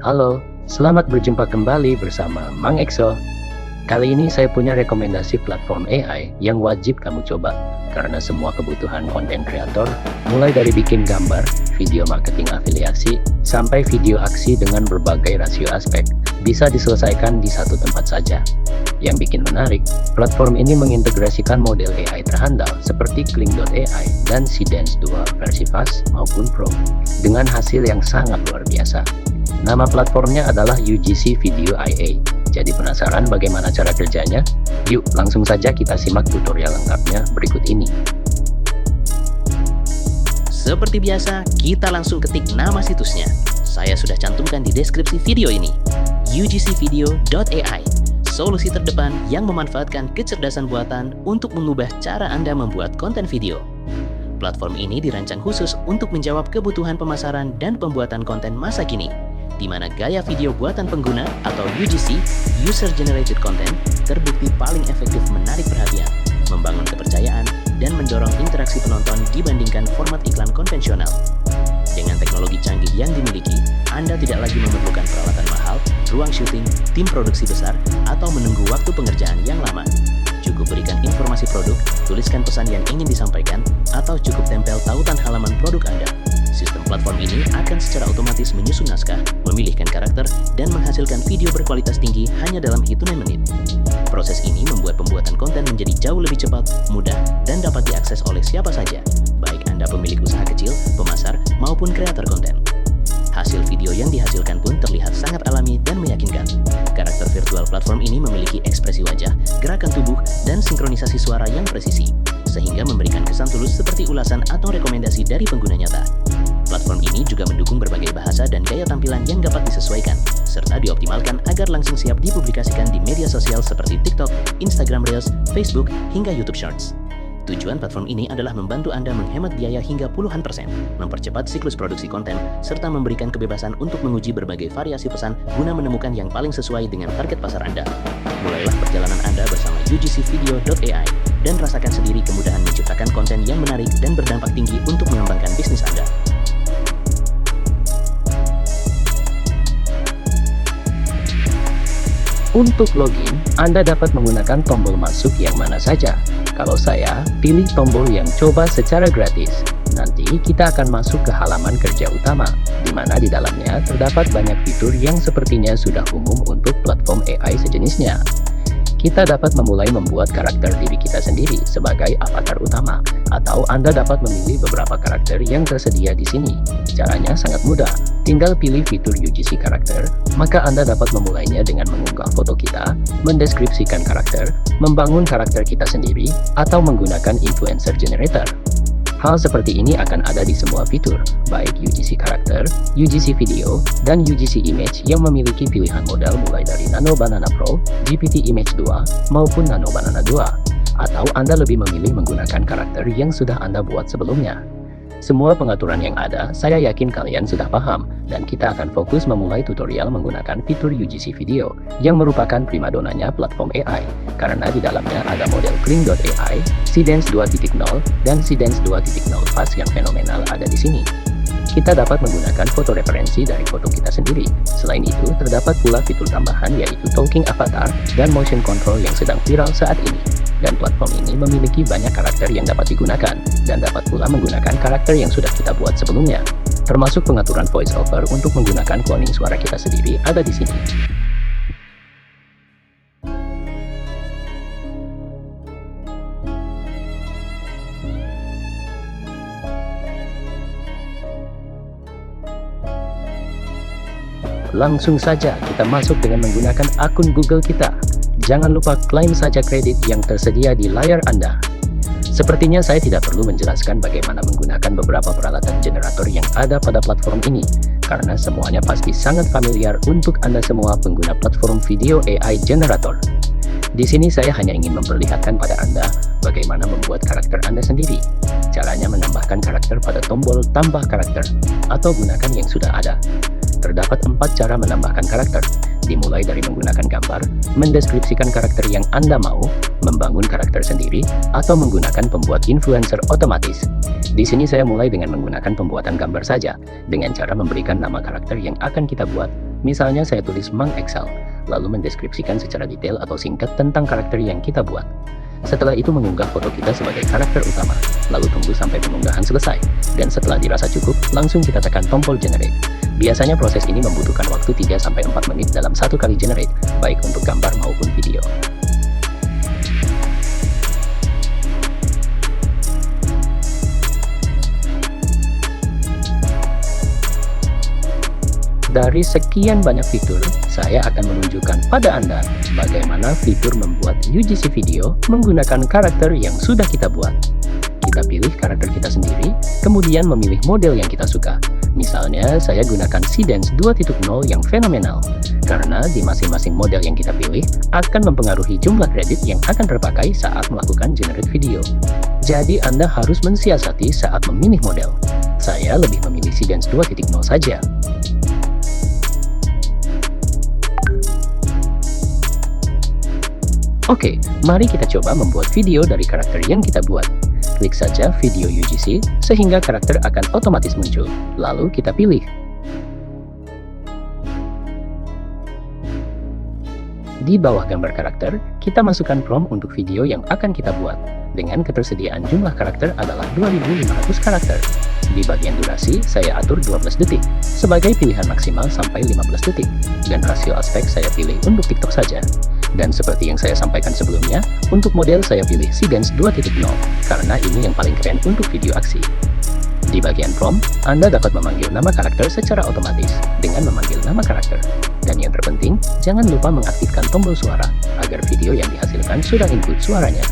Halo, selamat berjumpa kembali bersama Mang Exo. Kali ini saya punya rekomendasi platform AI yang wajib kamu coba, karena semua kebutuhan konten kreator, mulai dari bikin gambar, video marketing afiliasi, sampai video aksi dengan berbagai rasio aspek, bisa diselesaikan di satu tempat saja. Yang bikin menarik, platform ini mengintegrasikan model AI terhandal seperti Kling.ai dan Seedance 2 versi fast maupun pro, dengan hasil yang sangat luar biasa. Nama platformnya adalah UGC Video IA. Jadi penasaran bagaimana cara kerjanya? Yuk langsung saja kita simak tutorial lengkapnya berikut ini. Seperti biasa, kita langsung ketik nama situsnya. Saya sudah cantumkan di deskripsi video ini. ugcvideo.ai, solusi terdepan yang memanfaatkan kecerdasan buatan untuk mengubah cara Anda membuat konten video. Platform ini dirancang khusus untuk menjawab kebutuhan pemasaran dan pembuatan konten masa kini, di mana gaya video buatan pengguna atau UGC (User Generated Content) terbukti paling efektif menarik perhatian, membangun kepercayaan, dan mendorong interaksi penonton dibandingkan format iklan konvensional. Dengan teknologi canggih yang dimiliki, Anda tidak lagi memerlukan peralatan mahal, ruang syuting, tim produksi besar, atau menunggu waktu pengerjaan yang lama. Cukup berikan informasi produk, tuliskan pesan yang ingin disampaikan, atau cukup tempel tautan halaman produk Anda. Sistem platform ini akan secara otomatis menyusun naskah, memilihkan karakter, dan menghasilkan video berkualitas tinggi hanya dalam hitungan menit. Proses ini membuat pembuatan konten menjadi jauh lebih cepat, mudah, dan dapat diakses oleh siapa saja, baik Anda pemilik usaha kecil, pemasar, maupun kreator konten. Hasil video yang dihasilkan pun terlihat sangat alami dan meyakinkan. Karakter virtual platform ini memiliki ekspresi wajah, gerakan tubuh, dan sinkronisasi suara yang presisi, sehingga memberikan kesan tulus seperti ulasan atau rekomendasi dari pengguna nyata. Platform ini juga mendukung berbagai bahasa dan gaya tampilan yang dapat disesuaikan, serta dioptimalkan agar langsung siap dipublikasikan di media sosial seperti TikTok, Instagram Reels, Facebook, hingga YouTube Shorts. Tujuan platform ini adalah membantu Anda menghemat biaya hingga puluhan persen, mempercepat siklus produksi konten, serta memberikan kebebasan untuk menguji berbagai variasi pesan guna menemukan yang paling sesuai dengan target pasar Anda. Mulailah perjalanan Anda bersama ugcvideo.ai dan rasakan sendiri kemudahan menciptakan konten yang menarik dan berdampak tinggi untuk mengembangkan bisnis Anda. Untuk login, Anda dapat menggunakan tombol masuk yang mana saja. Kalau saya, pilih tombol yang coba secara gratis. Nanti kita akan masuk ke halaman kerja utama, di mana di dalamnya terdapat banyak fitur yang sepertinya sudah umum untuk platform AI sejenisnya. Kita dapat memulai membuat karakter diri kita sendiri sebagai avatar utama, atau Anda dapat memilih beberapa karakter yang tersedia di sini. Caranya sangat mudah, tinggal pilih fitur UGC karakter, maka Anda dapat memulainya dengan mengunggah foto kita, mendeskripsikan karakter, membangun karakter kita sendiri, atau menggunakan influencer generator. Hal seperti ini akan ada di semua fitur, baik UGC karakter, UGC video, dan UGC image yang memiliki pilihan model mulai dari Nano Banana Pro, GPT Image 2, maupun Nano Banana 2. Atau Anda lebih memilih menggunakan karakter yang sudah Anda buat sebelumnya. Semua pengaturan yang ada, saya yakin kalian sudah paham, dan kita akan fokus memulai tutorial menggunakan fitur UGC Video, yang merupakan primadonanya platform AI, karena di dalamnya ada model Kling.ai, Seedance 2.0, dan Seedance 2.0 Fast yang fenomenal ada di sini. Kita dapat menggunakan foto referensi dari foto kita sendiri. Selain itu, terdapat pula fitur tambahan yaitu Talking Avatar dan Motion Control yang sedang viral saat ini. Dan platform ini memiliki banyak karakter yang dapat digunakan, dan dapat pula menggunakan karakter yang sudah kita buat sebelumnya. Termasuk pengaturan voiceover untuk menggunakan cloning suara kita sendiri ada di sini. Langsung saja kita masuk dengan menggunakan akun Google kita. Jangan lupa klaim saja kredit yang tersedia di layar Anda. Sepertinya saya tidak perlu menjelaskan bagaimana menggunakan beberapa peralatan generator yang ada pada platform ini, karena semuanya pasti sangat familiar untuk Anda semua pengguna platform video AI generator. Di sini saya hanya ingin memperlihatkan pada Anda bagaimana membuat karakter Anda sendiri. Caranya menambahkan karakter pada tombol tambah karakter, atau gunakan yang sudah ada. Terdapat 4 cara menambahkan karakter, dimulai dari menggunakan gambar, mendeskripsikan karakter yang Anda mau, membangun karakter sendiri, atau menggunakan pembuat influencer otomatis. Di sini saya mulai dengan menggunakan pembuatan gambar saja, dengan cara memberikan nama karakter yang akan kita buat, Misalnya saya tulis Mang Excel, lalu mendeskripsikan secara detail atau singkat tentang karakter yang kita buat. Setelah itu mengunggah foto kita sebagai karakter utama, lalu tunggu sampai pengunggahan selesai. Dan setelah dirasa cukup, langsung kita tekan tombol generate. Biasanya proses ini membutuhkan waktu 3-4 menit dalam satu kali generate, baik untuk gambar maupun video. Dari sekian banyak fitur, saya akan menunjukkan pada Anda bagaimana fitur membuat UGC video menggunakan karakter yang sudah kita buat. Kita pilih karakter kita sendiri, kemudian memilih model yang kita suka. Misalnya, saya gunakan Seedance 2.0 yang fenomenal, karena di masing-masing model yang kita pilih akan mempengaruhi jumlah kredit yang akan terpakai saat melakukan generate video. Jadi Anda harus mensiasati saat memilih model. Saya lebih memilih Seedance 2.0 saja. Oke, mari kita coba membuat video dari karakter yang kita buat. Klik saja video UGC, sehingga karakter akan otomatis muncul. Lalu kita pilih. Di bawah gambar karakter, kita masukkan prompt untuk video yang akan kita buat. Dengan ketersediaan jumlah karakter adalah 2500 karakter. Di bagian durasi, saya atur 12 detik, sebagai pilihan maksimal sampai 15 detik. Dan rasio aspek saya pilih untuk TikTok saja. Dan seperti yang saya sampaikan sebelumnya, untuk model saya pilih Seedance 2.0, karena ini yang paling keren untuk video aksi. Di bagian prompt, Anda dapat memanggil nama karakter secara otomatis dengan memanggil nama karakter. Dan yang terpenting, jangan lupa mengaktifkan tombol suara, agar video yang dihasilkan sudah input suaranya.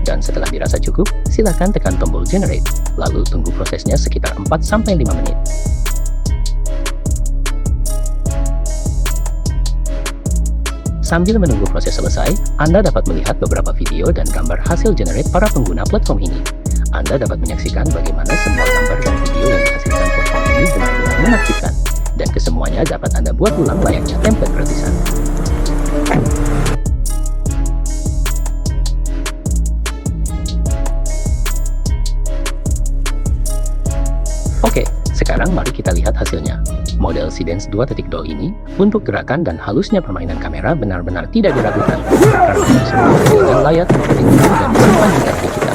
Dan setelah dirasa cukup, silakan tekan tombol generate, lalu tunggu prosesnya sekitar 4-5 menit. Sambil menunggu proses selesai, Anda dapat melihat beberapa video dan gambar hasil generate para pengguna platform ini. Anda dapat menyaksikan bagaimana semua gambar dan video yang dihasilkan platform ini benar-benar menakjubkan. Dan kesemuanya dapat Anda buat ulang layaknya template gratisan. Oke, sekarang mari kita lihat hasilnya. Model Seedance 2.0 ini, untuk gerakan dan halusnya permainan kamera benar-benar tidak diragukan, karena ini semua hasilnya layak untuk diunduh dan disimpan di galeri kita.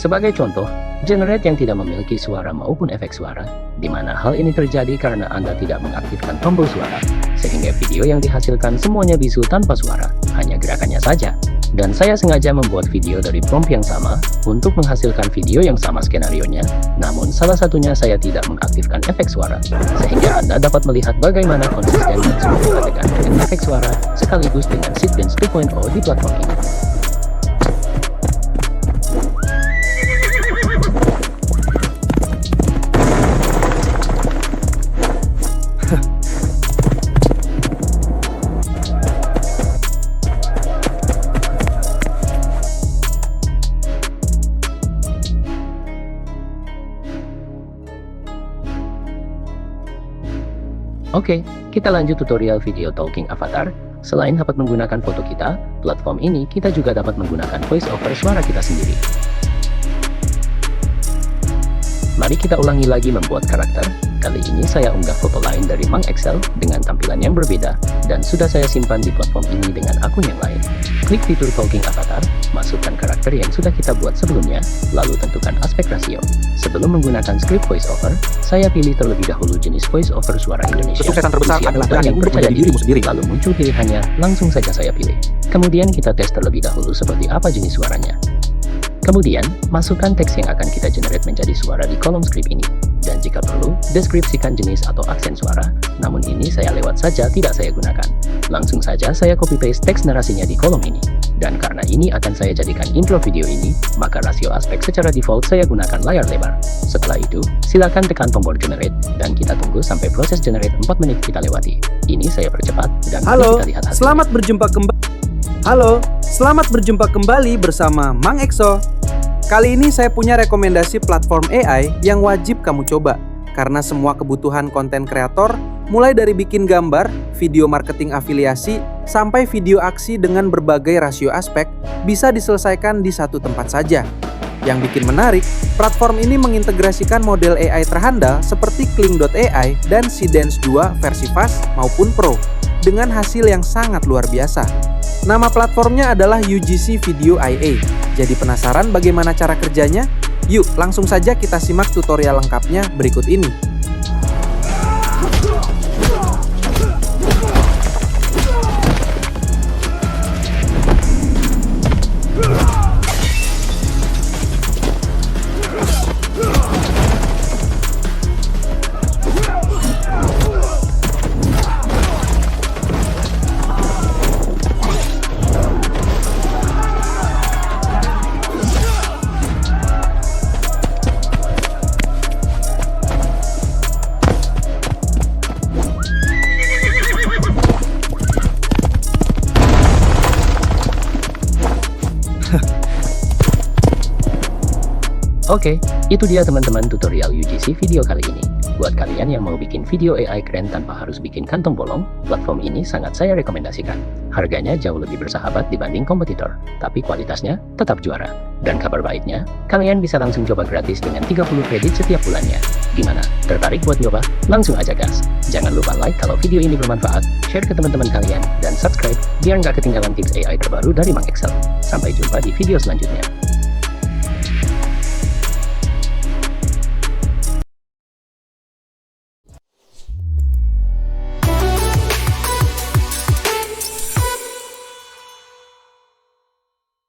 Sebagai contoh, generate yang tidak memiliki suara maupun efek suara, di mana hal ini terjadi karena Anda tidak mengaktifkan tombol suara, sehingga video yang dihasilkan semuanya bisu tanpa suara, hanya gerakannya saja. Dan saya sengaja membuat video dari prompt yang sama untuk menghasilkan video yang sama skenarionya, namun salah satunya saya tidak mengaktifkan efek suara, sehingga Anda dapat melihat bagaimana konsisten dan semua adegan dengan efek suara sekaligus dengan Seedance 2.0 di platform ini. Oke, kita lanjut tutorial video talking avatar. Selain dapat menggunakan foto kita, platform ini kita juga dapat menggunakan voice over suara kita sendiri. Mari kita ulangi lagi membuat karakter. Kali ini saya unggah foto lain dari Mang Excel dengan tampilan yang berbeda, dan sudah saya simpan di platform ini dengan akun yang lain. Klik fitur talking avatar, masukkan karakter yang sudah kita buat sebelumnya, lalu tentukan aspek rasio. Sebelum menggunakan script voiceover, saya pilih terlebih dahulu jenis voiceover suara Indonesia. Kesuksesan terbesar Usia adalah muda berani yang untuk percaya menjadi diri. dirimu sendiri. Lalu muncul pilihannya, langsung saja saya pilih. Kemudian kita tes terlebih dahulu seperti apa jenis suaranya. Kemudian, masukkan teks yang akan kita generate menjadi suara di kolom script ini. Dan jika perlu, deskripsikan jenis atau aksen suara, namun ini saya lewat saja, tidak saya gunakan. Langsung saja saya copy-paste teks narasinya di kolom ini. Dan karena ini akan saya jadikan intro video ini, maka rasio aspek secara default saya gunakan layar lebar. Setelah itu, silakan tekan tombol generate, dan kita tunggu sampai proses generate 4 menit kita lewati. Ini saya percepat, dan Halo, kita lihat hasilnya. Selamat berjumpa kembali bersama Mang Exo. Kali ini saya punya rekomendasi platform AI yang wajib kamu coba. Karena semua kebutuhan konten kreator, mulai dari bikin gambar, video marketing afiliasi, sampai video aksi dengan berbagai rasio aspek, bisa diselesaikan di satu tempat saja. Yang bikin menarik, platform ini mengintegrasikan model AI terhandal seperti Kling.ai dan Seedance 2 versi Fast maupun Pro, dengan hasil yang sangat luar biasa. Nama platformnya adalah UGC Video IA. Jadi penasaran bagaimana cara kerjanya? Yuk, langsung saja kita simak tutorial lengkapnya berikut ini. Oke, itu dia teman-teman tutorial UGC video kali ini. Buat kalian yang mau bikin video AI keren tanpa harus bikin kantong bolong, platform ini sangat saya rekomendasikan. Harganya jauh lebih bersahabat dibanding kompetitor, tapi kualitasnya tetap juara. Dan kabar baiknya, kalian bisa langsung coba gratis dengan 30 kredit setiap bulannya. Gimana? Tertarik buat nyoba? Langsung aja gas! Jangan lupa like kalau video ini bermanfaat, share ke teman-teman kalian, dan subscribe biar nggak ketinggalan tips AI terbaru dari Mang Excel. Sampai jumpa di video selanjutnya.